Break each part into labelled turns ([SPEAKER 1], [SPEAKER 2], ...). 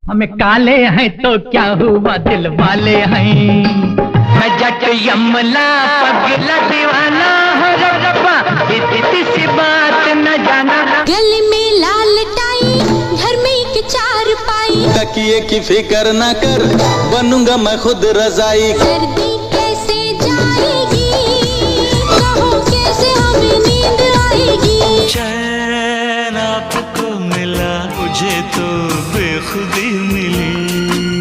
[SPEAKER 1] हमें काले हैं तो क्या हुआ, दिल वाले हैं। मैं जट यमला पगला दीवाना हो रब्बा, इतनी सी बात न जाना।
[SPEAKER 2] गले में लाल टाई, घर में एक चार पाई,
[SPEAKER 3] तकिए की फिक्र न कर, बनूंगा मैं खुद रजाई।
[SPEAKER 2] सर्दी कैसे जाएगी, कहो कैसे हमें नींद आएगी।
[SPEAKER 4] चैन आपको मिला, मुझे तो बेखुदी मिली।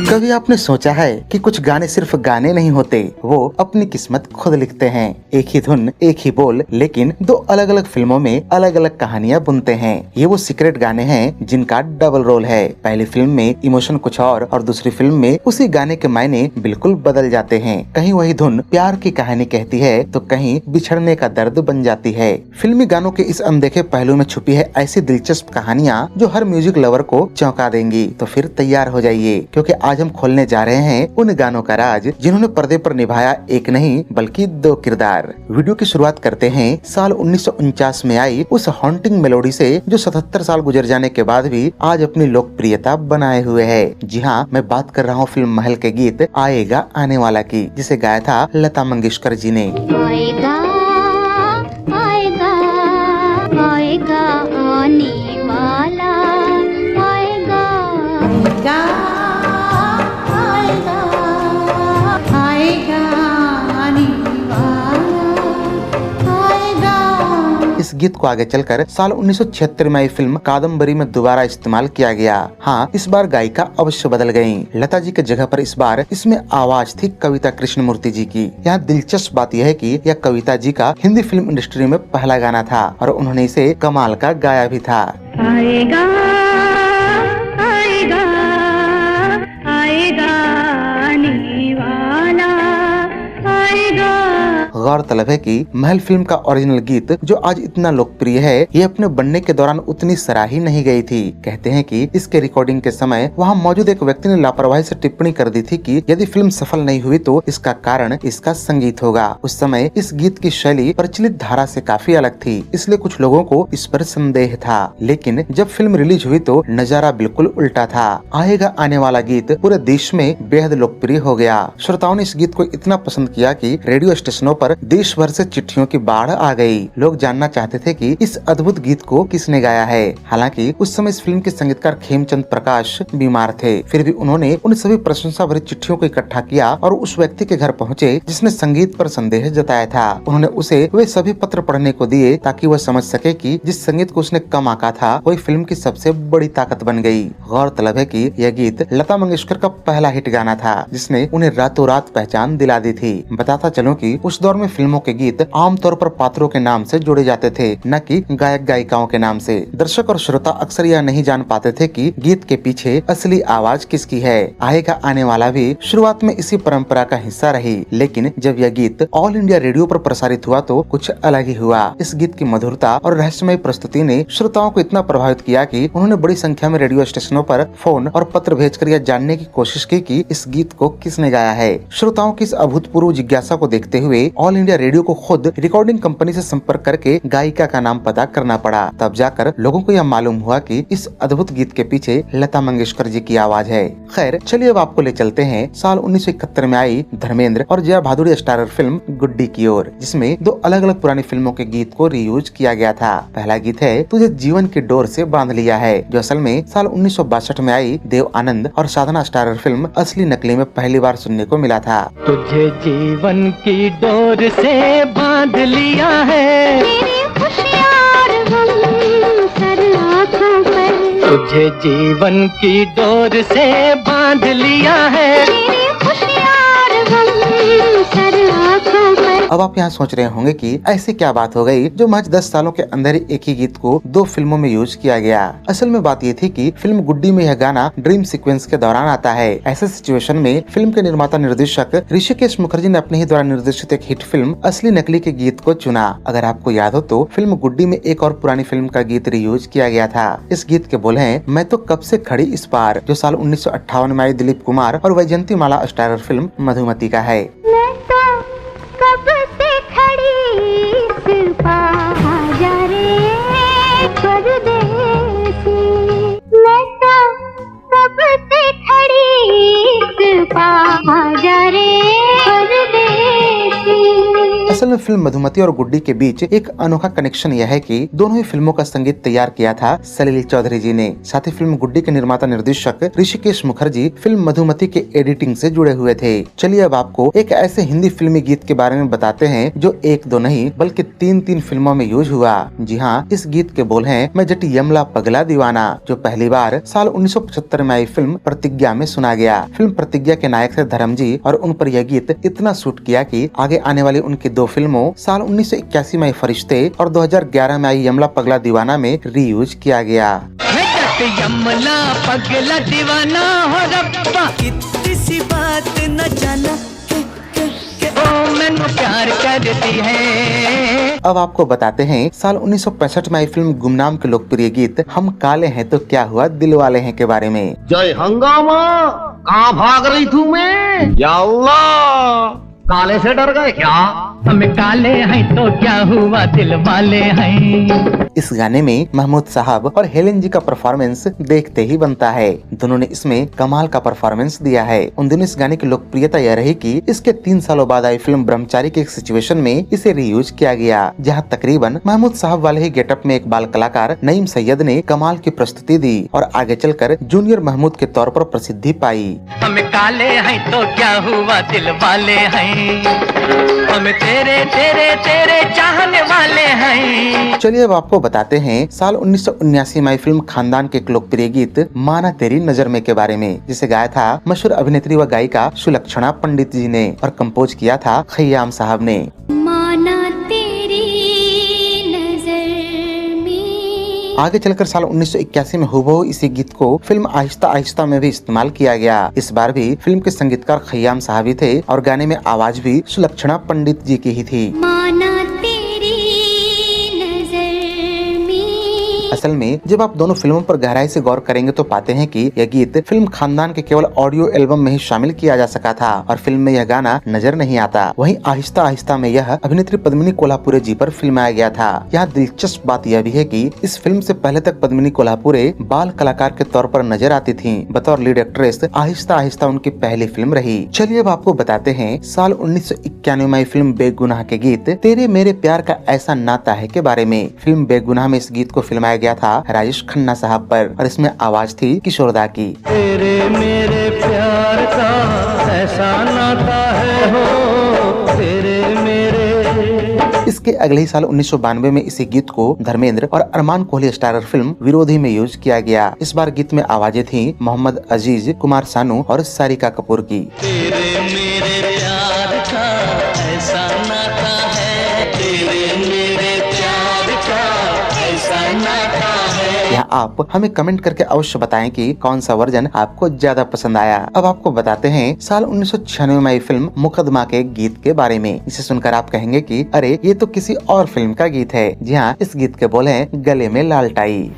[SPEAKER 5] कभी आपने सोचा है कि कुछ गाने सिर्फ गाने नहीं होते, वो अपनी किस्मत खुद लिखते हैं। एक ही धुन, एक ही बोल, लेकिन दो अलग अलग फिल्मों में अलग अलग कहानियां बुनते हैं। ये वो सीक्रेट गाने हैं जिनका डबल रोल है। पहली फिल्म में इमोशन कुछ और दूसरी फिल्म में उसी गाने के मायने बिल्कुल बदल जाते हैं। कहीं वही धुन प्यार की कहानी कहती है तो कहीं बिछड़ने का दर्द बन जाती है। फिल्मी गानों के इस अनदेखे पहलू में छुपी है ऐसी दिलचस्प कहानियाँ जो हर म्यूजिक लवर को चौंका देंगी। तो फिर तैयार हो जाइए, क्योंकि आज हम खोलने जा रहे हैं उन गानों का राज जिन्होंने पर्दे पर निभाया एक नहीं बल्कि दो किरदार। वीडियो की शुरुआत करते हैं साल 1949 में आई उस हॉन्टिंग मेलोडी से जो 77 साल गुजर जाने के बाद भी आज अपनी लोकप्रियता बनाए हुए है। जी हाँ, मैं बात कर रहा हूँ फिल्म महल के गीत आएगा आने वाला की, जिसे गाया था लता मंगेशकर जी ने।
[SPEAKER 2] आएगा आएगा आएगा आने वाला, आएगा आएगा आएगा आने वाला, आएगा।
[SPEAKER 5] इस गीत को आगे चलकर साल 1976 में आई फिल्म कादम्बरी में दोबारा इस्तेमाल किया गया। हाँ, इस बार गायिका अवश्य बदल गयी। लता जी के जगह पर इस बार इसमें आवाज थी कविता कृष्णमूर्ति जी की। यहाँ दिलचस्प बात यह है कि यह कविता जी का हिंदी फिल्म इंडस्ट्री में पहला गाना था और उन्होंने इसे कमाल का गाया भी था।
[SPEAKER 2] आएगा आएगा आएगा आने वाला, आएगा।
[SPEAKER 5] गौरतलब है कि महल फिल्म का ओरिजिनल गीत जो आज इतना लोकप्रिय है, ये अपने बनने के दौरान उतनी सराही नहीं गई थी। कहते हैं कि इसके रिकॉर्डिंग के समय वहाँ मौजूद एक व्यक्ति ने लापरवाही से टिप्पणी कर दी थी कि यदि फिल्म सफल नहीं हुई तो इसका कारण इसका संगीत होगा। उस समय इस गीत की शैली प्रचलित धारा से काफी अलग थी, इसलिए कुछ लोगों को इस पर संदेह था। लेकिन जब फिल्म रिलीज हुई तो नजारा बिल्कुल उल्टा था। आएगा आने वाला गीत पूरे देश में बेहद लोकप्रिय हो गया। श्रोताओं ने इस गीत को इतना पसंद किया कि रेडियो स्टेशनों पर देश भर से चिट्ठियों की बाढ़ आ गई। लोग जानना चाहते थे कि इस अद्भुत गीत को किसने गाया है। हालांकि उस समय इस फिल्म के संगीतकार खेमचंद प्रकाश बीमार थे, फिर भी उन्होंने उन सभी प्रशंसा भरी चिट्ठियों को इकट्ठा किया और उस व्यक्ति के घर पहुंचे जिसने संगीत पर संदेह जताया था। उन्होंने उसे वे सभी पत्र पढ़ने को दिए ताकि वह समझ सके कि जिस संगीत को उसने कम आंका था वही फिल्म की सबसे बड़ी ताकत बन गई। गौरतलब है कि यह गीत लता मंगेशकर का पहला हिट गाना था जिसने उन्हें रातों रात पहचान दिला दी थी। बताता चलूं कि उस दौर में फिल्मों के गीत आमतौर पर पात्रों के नाम से जोड़े जाते थे, न कि गायक गायिकाओं के नाम से। दर्शक और श्रोता अक्सर यह नहीं जान पाते थे कि गीत के पीछे असली आवाज किसकी है। आएगा आने वाला भी शुरुआत में इसी परंपरा का हिस्सा रही, लेकिन जब यह गीत ऑल इंडिया रेडियो पर प्रसारित हुआ तो कुछ अलग ही हुआ। इस गीत की मधुरता और रहस्यमय प्रस्तुति ने श्रोताओं को इतना प्रभावित किया कि उन्होंने बड़ी संख्या में रेडियो स्टेशनों पर फोन और पत्र भेजकर यह जानने की कोशिश की कि इस गीत को किसने गाया है। श्रोताओं की इस अभूतपूर्व जिज्ञासा को देखते हुए ऑल इंडिया रेडियो को खुद रिकॉर्डिंग कंपनी से संपर्क करके गायिका का नाम पता करना पड़ा। तब जाकर लोगों को यह मालूम हुआ कि इस अद्भुत गीत के पीछे लता मंगेशकर जी की आवाज है। खैर, चलिए अब आपको ले चलते हैं साल 1971 में आई धर्मेंद्र और जया भादुड़ी स्टारर फिल्म गुड्डी की ओर, जिसमें दो अलग अलग पुरानी फिल्मों के गीत को रीयूज किया गया था। पहला गीत है तुझे जीवन की डोर से बांध लिया है, जो असल में साल 1962 में आई देव आनंद और साधना स्टारर फिल्म असली नकली में पहली बार सुनने को मिला था।
[SPEAKER 1] तुझे जीवन की डोर से बांध लिया है,
[SPEAKER 2] तेरी खुशियार हम सर आँखों पर,
[SPEAKER 1] तुझे जीवन की डोर से बांध लिया है,
[SPEAKER 2] तेरी खुशियार हम सर आँखों पर।
[SPEAKER 5] अब आप यहाँ सोच रहे होंगे कि ऐसी क्या बात हो गई जो महज 10 सालों के अंदर ही एक ही गीत को दो फिल्मों में यूज किया गया। असल में बात ये थी कि फिल्म गुड्डी में यह गाना ड्रीम सीक्वेंस के दौरान आता है। ऐसे सिचुएशन में फिल्म के निर्माता निर्देशक ऋषिकेश मुखर्जी ने अपने ही द्वारा निर्देशित एक हिट फिल्म असली नकली के गीत को चुना। अगर आपको याद हो तो फिल्म गुड्डी में एक और पुरानी फिल्म का गीत रीयूज किया गया था। इस गीत के बोल हैं मैं तो कब से खड़ी इस पार, जो साल 1958 में आई दिलीप कुमार और वैजयंती माला स्टारर फिल्म मधुमती का है।
[SPEAKER 2] मैं तो कब से खड़ी इस पार जा रे परदेसी, मैं तो कब से
[SPEAKER 5] असल में फिल्म मधुमती और गुड्डी के बीच एक अनोखा कनेक्शन यह है कि दोनों ही फिल्मों का संगीत तैयार किया था सलील चौधरी जी ने। साथ ही फिल्म गुड्डी के निर्माता निर्देशक ऋषिकेश मुखर्जी फिल्म मधुमती के एडिटिंग से जुड़े हुए थे। चलिए अब आपको एक ऐसे हिंदी फिल्मी गीत के बारे में बताते हैं जो एक दो नहीं बल्कि तीन फिल्मों में यूज हुआ। जी हाँ, इस गीत के बोल हैं मैं जटी यमला पगला दीवाना, जो पहली बार साल 1975 में आई फिल्म प्रतिज्ञा में सुना गया। फिल्म प्रतिज्ञा के नायक थे धर्मजी और उन पर यह गीत इतना सूट किया कि आगे आने वाली उनकी दो फिल्मों साल 1981 में आई फरिश्ते और 2011 में आई यमला पगला दीवाना में रीयूज किया गया।
[SPEAKER 1] यमला पगला दीवाना हो रब्बा,
[SPEAKER 4] कितनी सी बात न जाना
[SPEAKER 1] ओ मैंने प्यार करती है।
[SPEAKER 5] अब आपको बताते हैं साल 1965 में आई फिल्म गुमनाम के लोकप्रिय गीत हम काले हैं तो क्या हुआ दिल वाले हैं के बारे में।
[SPEAKER 6] जय हंगामा, कहाँ भाग रही तू मैं? या अल्लाह, काले से डर गए क्या?
[SPEAKER 1] हम काले हैं तो क्या हुआ दिल वाले हैं।
[SPEAKER 5] इस गाने में महमूद साहब और हेलेन जी का परफॉर्मेंस देखते ही बनता है। दोनों ने इसमें कमाल का परफॉर्मेंस दिया है। उन दिनों इस गाने की लोकप्रियता यह रही कि इसके 3 सालों बाद आई फिल्म ब्रह्मचारी के एक सिचुएशन में इसे रीयूज किया गया, जहां तकरीबन महमूद साहब वाले ही गेटअप में एक बाल कलाकार नईम सैयद ने कमाल की प्रस्तुति दी और आगे चलकर जूनियर महमूद के तौर पर प्रसिद्धि पाई।
[SPEAKER 1] हम काले हैं तो क्या हुआ दिल वाले हैं, हम तेरे तेरे तेरे चाहने वाले हैं।
[SPEAKER 5] चलिए अब आपको बताते हैं साल 1979 में आई फिल्म खानदान के एक लोकप्रिय गीत माना तेरी नजर में के बारे में, जिसे गाया था मशहूर अभिनेत्री व गायिका सुलक्षणा पंडित जी ने और कंपोज किया था खय्याम साहब ने।
[SPEAKER 2] माना तेरी नजर में।
[SPEAKER 5] आगे चलकर साल 1981 में हुबहू इसी गीत को फिल्म आहिस्ता आहिस्ता में भी इस्तेमाल किया गया। इस बार भी फिल्म के संगीतकार खय्याम साहब ही थे और गाने में आवाज भी सुलक्षणा पंडित जी की ही थी।
[SPEAKER 2] माना तेरी नजर में।
[SPEAKER 5] असल में जब आप दोनों फिल्मों पर गहराई से गौर करेंगे तो पाते हैं कि यह गीत फिल्म खानदान के केवल ऑडियो एल्बम में ही शामिल किया जा सका था और फिल्म में यह गाना नजर नहीं आता। वहीं आहिस्ता आहिस्ता में यह अभिनेत्री पद्मिनी कोल्हापुरे जी पर फिल्माया गया था। यहाँ दिलचस्प बात यह भी है कि इस फिल्म से पहले तक पद्मिनी कोल्हापुरे बाल कलाकार के तौर पर नजर आती थीं। बतौर लीड एक्ट्रेस आहिस्ता आहिस्ता उनकी पहली फिल्म रही। चलिए अब आपको बताते हैं साल 1991 में फिल्म बेगुनाह के गीत तेरे मेरे प्यार का ऐसा नाता है के बारे में। फिल्म बेगुनाह में इस गीत को फिल्माया गया था राजेश खन्ना साहब पर और इसमें आवाज थी किशोर दा की।
[SPEAKER 6] तेरे मेरे प्यार का ऐसा नाता है हो, तेरे मेरे।
[SPEAKER 5] इसके अगले ही साल 1992 में इसी गीत को धर्मेंद्र और अरमान कोहली स्टारर फिल्म विरोधी में यूज किया गया। इस बार गीत में आवाजें थी मोहम्मद अजीज, कुमार सानू और सारिका कपूर की।
[SPEAKER 4] तेरे मेरे प्यार का ऐसा नाता है, तेरे मेरे प्यार का ऐसा नाता है।
[SPEAKER 5] यहाँ आप हमें कमेंट करके अवश्य बताएं कि कौन सा वर्जन आपको ज्यादा पसंद आया। अब आपको बताते हैं साल 1996 में आई फिल्म मुकदमा के गीत के बारे में। इसे सुनकर आप कहेंगे कि अरे ये तो किसी और फिल्म का गीत है। जी हाँ, इस गीत के बोल हैं गले में लाल टाई।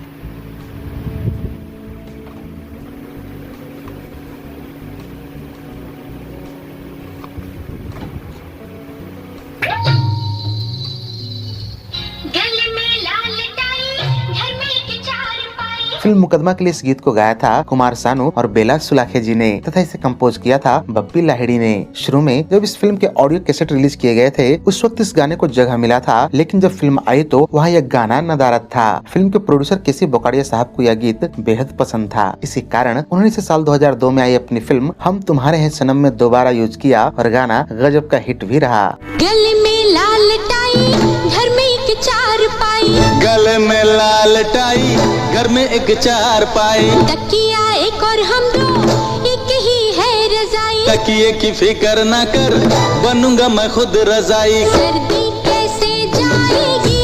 [SPEAKER 5] फिल्म मुकदमा के लिए इस गीत को गाया था कुमार सानू और बेला सुलाखे जी ने तथा इसे कंपोज किया था बप्पी लाहिड़ी ने। शुरू में जब इस फिल्म के ऑडियो कैसेट रिलीज किए गए थे उस वक्त इस गाने को जगह मिला था, लेकिन जब फिल्म आई तो वहाँ यह गाना नदारद था। फिल्म के प्रोड्यूसर केसी बोकाडिया साहब को यह गीत बेहद पसंद था। इसी कारण उन्होंने इसे साल 2002 में आई अपनी फिल्म हम तुम्हारे हैं सनम में दोबारा यूज किया और गाना गजब का हिट भी रहा।
[SPEAKER 2] गले में लाल टाई, घर में एक चार पाई,
[SPEAKER 3] गले में लाल टाई, घर में एक चार पाई,
[SPEAKER 2] तकिया एक और हम दो, एक ही है रजाई,
[SPEAKER 3] तकिए की फिक्र ना कर बनूंगा मैं खुद रजाई।
[SPEAKER 2] सर्दी कैसे जाएगी,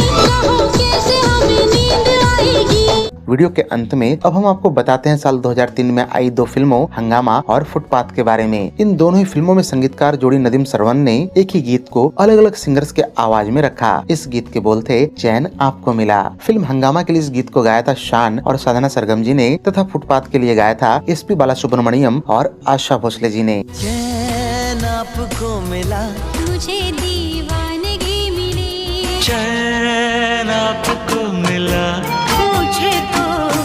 [SPEAKER 2] कहो कैसे हमें नींद आएगी।
[SPEAKER 5] वीडियो के अंत में अब हम आपको बताते हैं साल 2003 में आई दो फिल्मों हंगामा और फुटपाथ के बारे में। इन दोनों ही फिल्मों में संगीतकार जोड़ी नदीम सरवन ने एक ही गीत को अलग अलग सिंगर्स के आवाज में रखा। इस गीत के बोल थे चैन आपको मिला। फिल्म हंगामा के लिए इस गीत को गाया था शान और साधना सरगम जी ने तथा फुटपाथ के लिए गाया था SP बालासुब्रमण्यम और आशा भोसले जी ने।
[SPEAKER 4] चैन आपको मिला,
[SPEAKER 2] मुझे दीवानगी मिली,
[SPEAKER 4] चैन आपको मिला,
[SPEAKER 2] मुझे तो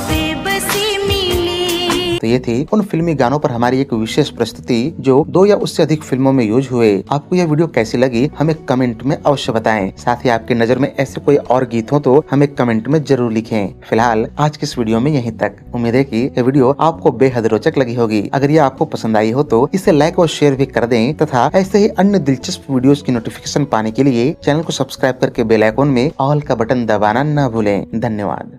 [SPEAKER 2] बेबसी मिली।
[SPEAKER 5] तो ये थी उन फिल्मी गानों पर हमारी एक विशेष प्रस्तुति जो 2 या उससे अधिक फिल्मों में यूज हुए। आपको यह वीडियो कैसी लगी हमें कमेंट में अवश्य बताएं। साथ ही आपकी नजर में ऐसे कोई और गीत हो तो हमें कमेंट में जरूर लिखें। फिलहाल आज की इस वीडियो में यहीं तक। उम्मीद है कि यह वीडियो आपको बेहद रोचक लगी होगी। अगर ये आपको पसंद आई हो तो इसे लाइक और शेयर भी कर दें तथा ऐसे ही अन्य दिलचस्प वीडियोस की नोटिफिकेशन पाने के लिए चैनल को सब्सक्राइब करके बेल आइकन में ऑल का बटन दबाना न भूलें। धन्यवाद।